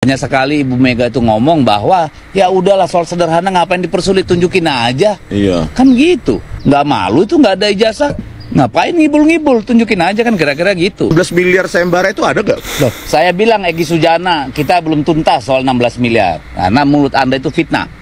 Hanya sekali Ibu Mega itu ngomong bahwa ya udahlah soal sederhana ngapain dipersulit, tunjukin aja. Iya. Kan gitu. Nggak malu itu nggak ada ijazah. Ngapain ngibul-ngibul, tunjukin aja kan kira-kira gitu. 16 miliar sayembara itu ada gak? Loh, saya bilang Egy Sujana, kita belum tuntas soal 16 miliar. Karena mulut Anda itu fitnah.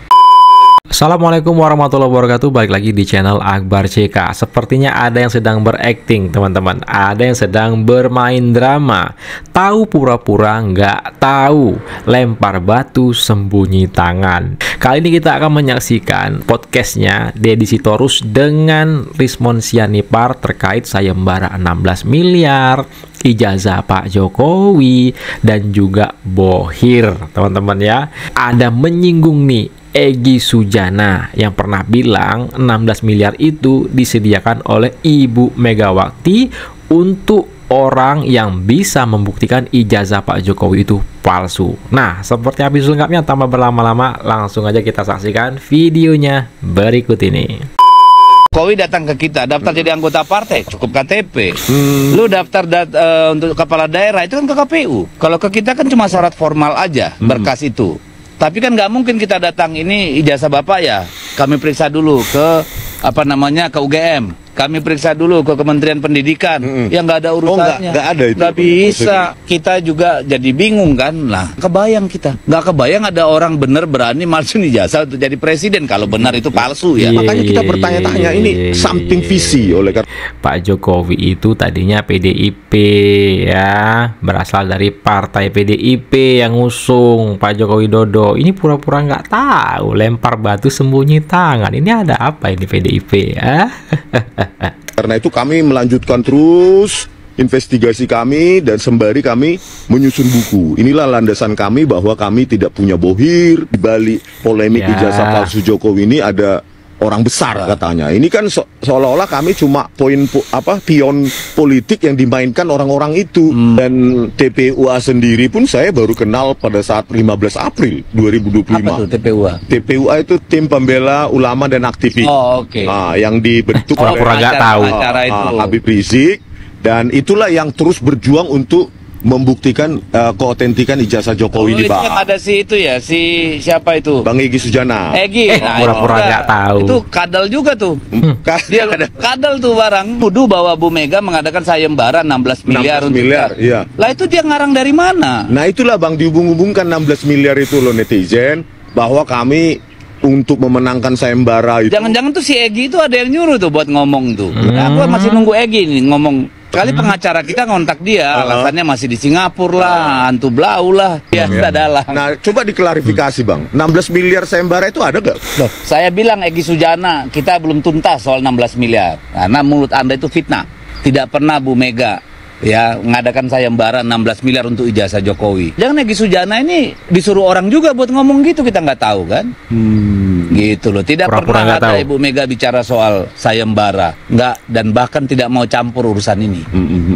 Assalamualaikum warahmatullahi wabarakatuh. Balik lagi di channel Akbar CK. Sepertinya ada yang sedang berakting, teman-teman. Ada yang sedang bermain drama. Tahu pura-pura nggak tahu, lempar batu sembunyi tangan. Kali ini kita akan menyaksikan podcastnya Deddy Sitorus dengan Rismon Sianipar terkait sayembara 16 miliar, ijazah Pak Jokowi, dan juga bohir, teman-teman ya. Ada menyinggung nih Egy Sujana yang pernah bilang 16 miliar itu disediakan oleh Ibu Megawati untuk orang yang bisa membuktikan ijazah Pak Jokowi itu palsu. Nah, seperti apa lengkapnya tanpa berlama-lama, langsung aja kita saksikan videonya berikut ini. Jokowi datang ke kita, daftar jadi anggota partai, cukup KTP. Lu daftar untuk kepala daerah itu kan ke KPU. Kalau ke kita kan cuma syarat formal aja, berkas itu. Tapi kan nggak mungkin kita datang, ini ijazah Bapak ya, kami periksa dulu ke ke UGM, kami periksa dulu ke Kementerian Pendidikan, yang nggak ada urusannya. Nggak ada itu. Nggak bisa, kita juga jadi bingung kan. Lah, kebayang kita, nggak kebayang ada orang bener berani masukin ijazah untuk jadi presiden kalau benar itu palsu ya. Makanya kita bertanya-tanya, ini samping visi oleh karena Pak Jokowi itu tadinya PDIP ya, berasal dari partai PDIP yang ngusung Pak Jokowi Dodo. Ini pura-pura nggak tahu, lempar batu sembunyi tangan. Ini ada apa ini PDIP ya? Karena itu kami melanjutkan terus investigasi kami dan sembari kami menyusun buku. Inilah landasan kami bahwa kami tidak punya bohir. Di balik polemik ijazah palsu Jokowi ini ada orang besar katanya. Ini kan seolah-olah kami cuma pion politik yang dimainkan orang-orang itu. Dan TPUA sendiri pun saya baru kenal pada saat 15 April 2025. Apa tuh TPUA? TPUA itu Tim Pembela Ulama dan Aktivis. Oh, oke. Nah, yang dibentuk oleh pura-pura nggak tahu. Habib Rizik, dan itulah yang terus berjuang untuk membuktikan keotentikan ijazah Jokowi di Yang ada si itu ya, si siapa itu? Bang Egy Sujana. Egy, pura-pura nggak tahu. Itu kadal juga tuh. Dia kadal tuh barang. Tuduh bahwa Bu Mega mengadakan sayembara 16 miliar. 16 miliar, iya. Lah itu dia ngarang dari mana? Nah itulah Bang, dihubung-hubungkan 16 miliar itu loh netizen, bahwa kami untuk memenangkan sayembara itu. Jangan-jangan tuh si Egy itu ada yang nyuruh tuh buat ngomong tuh. Aku masih nunggu Egy nih ngomong. Kali pengacara kita ngontak dia, alasannya masih di Singapura lah, hantu blau lah, biasa dalam. Nah, coba diklarifikasi Bang, 16 miliar sayembara itu ada gak? Loh, saya bilang Egy Sujana, kita belum tuntas soal 16 miliar. Karena mulut Anda itu fitnah. Tidak pernah Bu Mega ya mengadakan sayembara 16 miliar untuk ijazah Jokowi. Jangan Egy Sujana ini disuruh orang juga buat ngomong gitu, kita nggak tahu kan? Gitu loh. Tidak pernah ada Ibu Mega bicara soal sayembara, nggak, dan bahkan tidak mau campur urusan ini.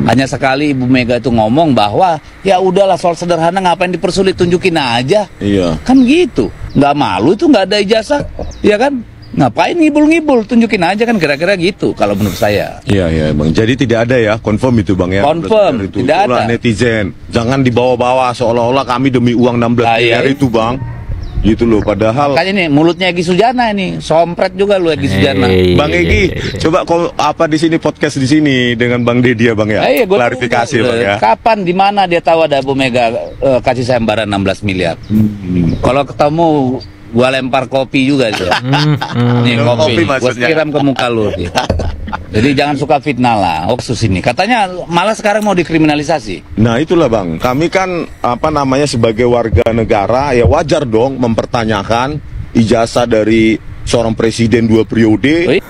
Hanya sekali Ibu Mega itu ngomong bahwa ya udahlah soal sederhana ngapain dipersulit, tunjukin aja. Iya. Kan gitu. Nggak malu itu nggak ada ijazah, ya kan? Ngapain ngibul-ngibul, tunjukin aja kan, kira-kira gitu kalau menurut saya. Iya ya Bang, jadi tidak ada ya, confirm itu Bang ya. Confirm, itu. tidak ada. Netizen, jangan dibawa-bawa seolah-olah kami demi uang 16 miliar itu Bang. Gitu loh, padahal kan ini mulutnya Egy Sujana ini, sompret juga lu Egy Sujana. Bang Egy, coba di sini podcast di sini dengan Bang Deddy ya Bang ya. Klarifikasi Bang ya. Kapan, di mana dia tahu ada Bu Mega kasih sayembara 16 miliar? Kalau ketemu gua lempar kopi juga itu. Nih kopi gua siram ke muka lu. Jadi jangan suka fitnah lah, Oksus ini. Katanya malah sekarang mau dikriminalisasi. Nah itulah Bang, kami kan sebagai warga negara ya wajar dong mempertanyakan ijazah dari seorang presiden 2 periode.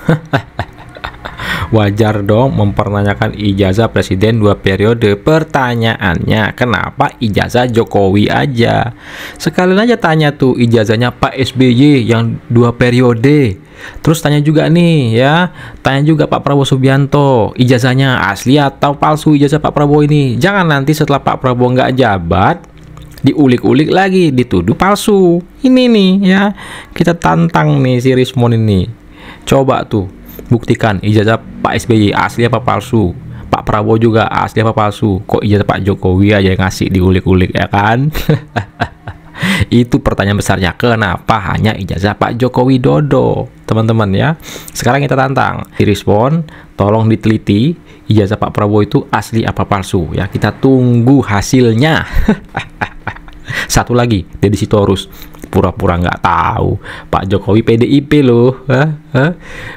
Wajar dong mempertanyakan ijazah presiden 2 periode. Pertanyaannya, kenapa ijazah Jokowi aja? Sekalian aja tanya tuh ijazahnya Pak SBY yang 2 periode. Terus tanya juga nih ya, tanya juga Pak Prabowo Subianto, ijazahnya asli atau palsu ijazah Pak Prabowo ini. Jangan nanti setelah Pak Prabowo nggak jabat, diulik-ulik lagi, dituduh palsu. Ini nih ya, kita tantang nih si Rismon ini. Coba tuh buktikan ijazah Pak SBY asli apa palsu. Pak Prabowo juga asli apa palsu. Kok ijazah Pak Jokowi aja yang ngasih, diulik-ulik ya kan? Itu pertanyaan besarnya, kenapa hanya ijazah Pak Joko Widodo, teman-teman ya. Sekarang kita tantang, direspon, tolong diteliti ijazah Pak Prabowo itu asli apa palsu ya. Kita tunggu hasilnya. Satu lagi, Deddy Sitorus pura-pura nggak tahu Pak Jokowi PDIP loh.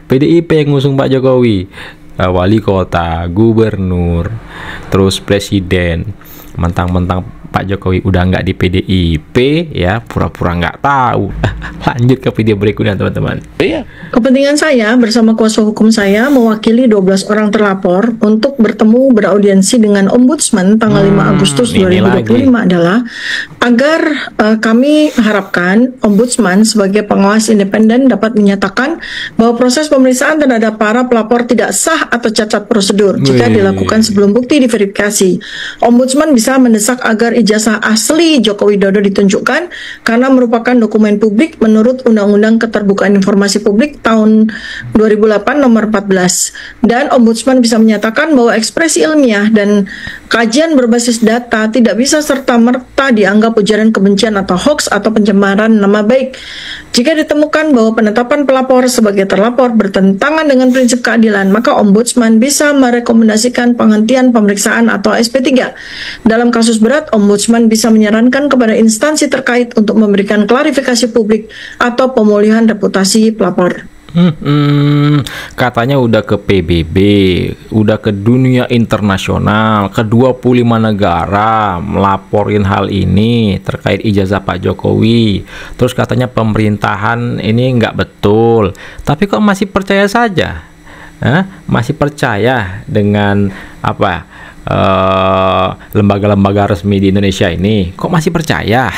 PDIP yang ngusung Pak Jokowi, wali kota, gubernur, terus presiden. Mentang-mentang Pak Jokowi udah nggak di PDIP ya, pura-pura nggak tahu. Lanjut ke video berikutnya, teman-teman. Iya. Kepentingan saya bersama kuasa hukum saya mewakili 12 orang terlapor untuk bertemu beraudiensi dengan Ombudsman tanggal 5 Agustus 2025 adalah agar kami harapkan Ombudsman sebagai pengawas independen dapat menyatakan bahwa proses pemeriksaan terhadap para pelapor tidak sah atau cacat prosedur jika dilakukan sebelum bukti diverifikasi. Ombudsman bisa mendesak agar ijazah asli Joko Widodo ditunjukkan karena merupakan dokumen publik menurut Undang-Undang Keterbukaan Informasi Publik tahun 2008 nomor 14. Dan Ombudsman bisa menyatakan bahwa ekspresi ilmiah dan kajian berbasis data tidak bisa serta-merta dianggap ujaran kebencian atau hoax atau pencemaran nama baik. Jika ditemukan bahwa penetapan pelapor sebagai terlapor bertentangan dengan prinsip keadilan, maka Ombudsman bisa merekomendasikan penghentian pemeriksaan atau SP3. Dalam kasus berat, Ombudsman bisa menyarankan kepada instansi terkait untuk memberikan klarifikasi publik atau pemulihan reputasi pelapor. Katanya udah ke PBB, udah ke dunia internasional, ke 25 negara melaporin hal ini terkait ijazah Pak Jokowi. Terus katanya pemerintahan ini nggak betul, tapi kok masih percaya saja? Masih percaya dengan apa? Lembaga-lembaga resmi di Indonesia ini? Kok masih percaya?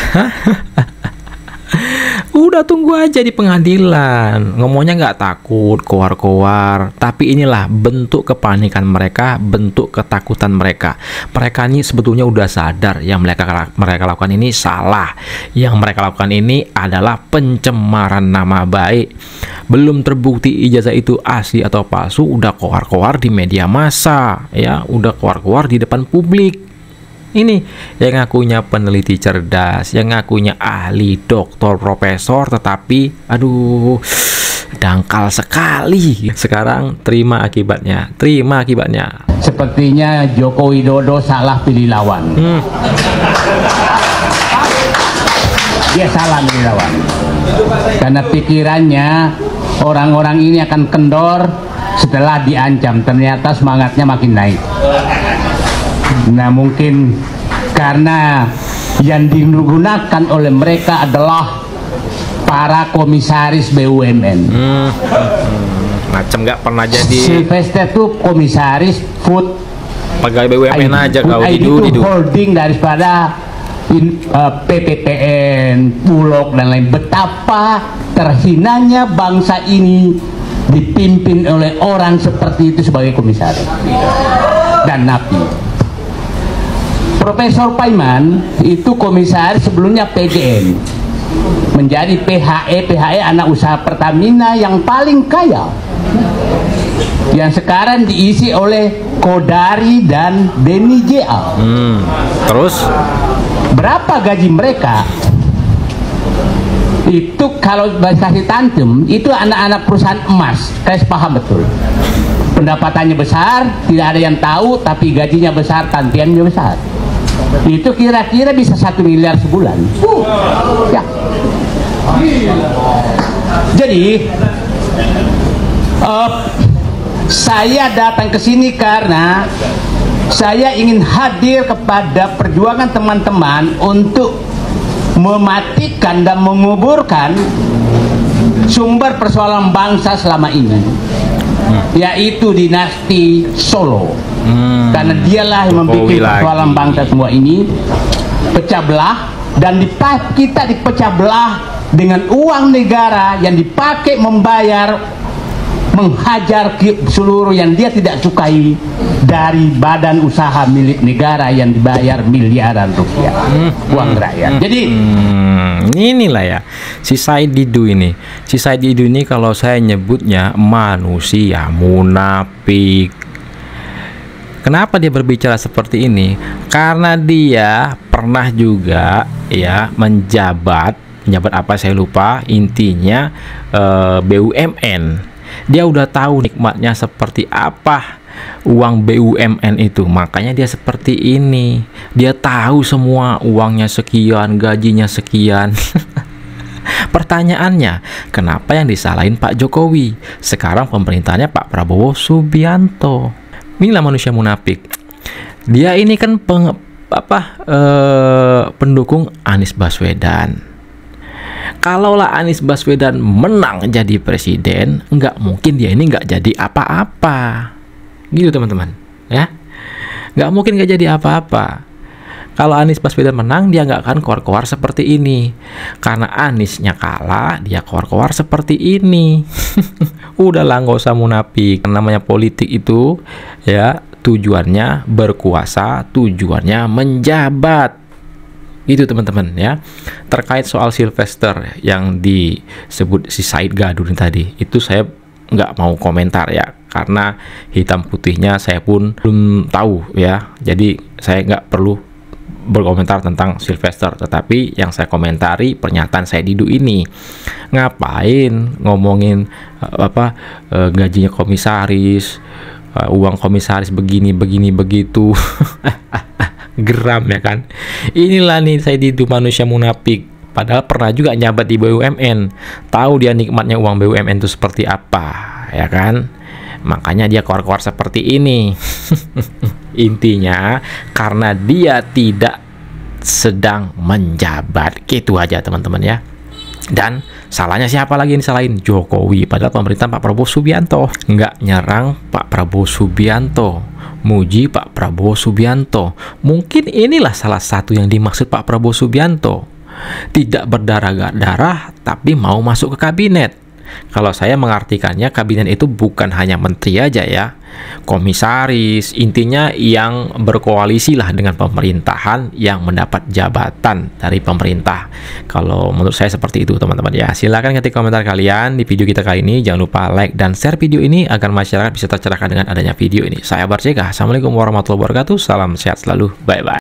Udah tunggu aja di pengadilan, ngomongnya nggak takut, koar-koar. Tapi inilah bentuk kepanikan mereka, bentuk ketakutan mereka. Mereka ini sebetulnya udah sadar yang mereka lakukan ini salah. Yang mereka lakukan ini adalah pencemaran nama baik. Belum terbukti ijazah itu asli atau palsu, udah koar-koar di media massa, ya, udah koar-koar di depan publik. Ini yang ngakunya peneliti cerdas, yang ngakunya ahli, doktor, profesor, tetapi aduh, dangkal sekali. Sekarang terima akibatnya, terima akibatnya. Sepertinya Joko Widodo salah pilih lawan. Dia salah pilih lawan. Karena pikirannya orang-orang ini akan kendor setelah diancam. Ternyata semangatnya makin naik. Nah, mungkin karena yang digunakan oleh mereka adalah para komisaris BUMN. Macam nggak pernah jadi. Sylvester itu komisaris food pegawai BUMN aja kau itu holding daripada PPPN, Bulog dan lain. Betapa terhinanya bangsa ini dipimpin oleh orang seperti itu sebagai komisaris dan napi. Profesor Paiman itu komisaris sebelumnya PGN, menjadi PHE anak usaha Pertamina yang paling kaya, yang sekarang diisi oleh Kodari dan Denny JA. Terus berapa gaji mereka? Itu kalau kasih tantem, itu anak-anak perusahaan emas. Saya paham betul. Pendapatannya besar, tidak ada yang tahu, tapi gajinya besar, tantiannya besar. Itu kira-kira bisa 1 miliar sebulan. Ya. Jadi saya datang ke sini karena saya ingin hadir kepada perjuangan teman-teman untuk mematikan dan menguburkan sumber persoalan bangsa selama ini, yaitu dinasti Solo. Karena dialah yang membuat persoalan bangsa semua ini pecah belah, dan kita dipecah belah dengan uang negara yang dipakai menghajar seluruh yang dia tidak sukai dari badan usaha milik negara yang dibayar miliaran rupiah uang rakyat. Jadi inilah ya si Said Didu ini. Si Said Didu ini kalau saya nyebutnya manusia munafik. Kenapa dia berbicara seperti ini? Karena dia pernah pernah juga ya menjabat apa saya lupa, intinya BUMN. Dia udah tahu nikmatnya seperti apa uang BUMN itu, makanya dia seperti ini. Dia tahu semua uangnya sekian, gajinya sekian. Pertanyaannya, kenapa yang disalahin Pak Jokowi? Sekarang pemerintahnya Pak Prabowo Subianto. Inilah manusia munafik. Dia ini kan pendukung Anies Baswedan. Kalaulah Anies Baswedan menang jadi presiden, nggak mungkin dia ini nggak jadi apa-apa. Gitu teman-teman, ya. Nggak mungkin nggak jadi apa-apa. Kalau Anies Baswedan menang, dia nggak akan keluar-keluar seperti ini. Karena Aniesnya kalah, dia keluar-keluar seperti ini. Udahlah, nggak usah munafik. Namanya politik itu, ya, tujuannya berkuasa, tujuannya menjabat. Itu teman-teman ya. Terkait soal Sylvester yang disebut si Said Gadun tadi, itu saya nggak mau komentar ya, karena hitam putihnya saya pun belum tahu ya. Jadi saya nggak perlu berkomentar tentang Sylvester, tetapi yang saya komentari pernyataan Said Didu ini. Ngapain ngomongin gajinya komisaris, uang komisaris begini begitu. Geram ya kan. Inilah nih Said Didu, manusia munafik. Padahal pernah juga nyabat di BUMN, tahu dia nikmatnya uang BUMN itu seperti apa, ya kan. Makanya dia keluar-keluar seperti ini. Intinya karena dia tidak sedang menjabat, gitu aja teman-teman ya. Dan salahnya siapa lagi yang disalahin? Jokowi. Padahal pemerintah Pak Prabowo Subianto. Nggak nyerang Pak Prabowo Subianto, muji Pak Prabowo Subianto. Mungkin inilah salah satu yang dimaksud Pak Prabowo Subianto. Tidak berdarah-darah tapi mau masuk ke kabinet. Kalau saya mengartikannya, kabinet itu bukan hanya menteri aja ya, komisaris, intinya yang berkoalisi lah dengan pemerintahan, yang mendapat jabatan dari pemerintah. Kalau menurut saya seperti itu teman-teman ya. Silahkan ketik komentar kalian di video kita kali ini. Jangan lupa like dan share video ini agar masyarakat bisa tercerahkan dengan adanya video ini. Saya Akbar CK. Assalamualaikum warahmatullahi wabarakatuh. Salam sehat selalu. Bye bye.